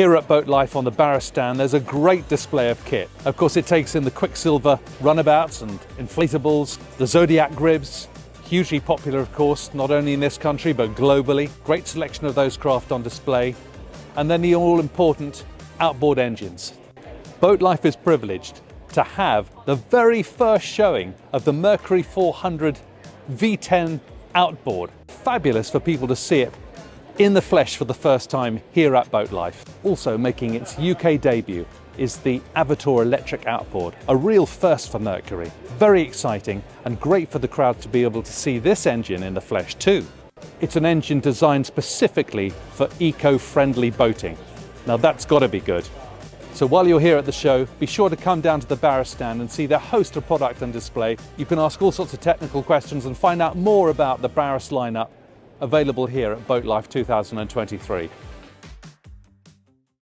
Here at BoatLife on the Barrus stand, there's a great display of kit. Of course, it takes in the Quicksilver runabouts and inflatables, the Zodiac RIBs, hugely popular, of course, not only in this country, but globally. Great selection of those craft on display. And then the all-important outboard engines. BoatLife is privileged to have the very first showing of the Mercury 400 V10 outboard. Fabulous for people to see it in the flesh for the first time here at BoatLife. Also making its UK debut is the Avator electric outboard, a real first for Mercury. Very exciting and great for the crowd to be able to see this engine in the flesh too. It's an engine designed specifically for eco-friendly boating. Now that's got to be good. So while you're here at the show, be sure to come down to the Barrus stand and see their host of product and display. You can ask all sorts of technical questions and find out more about the Barrus lineup available here at BoatLife 2023.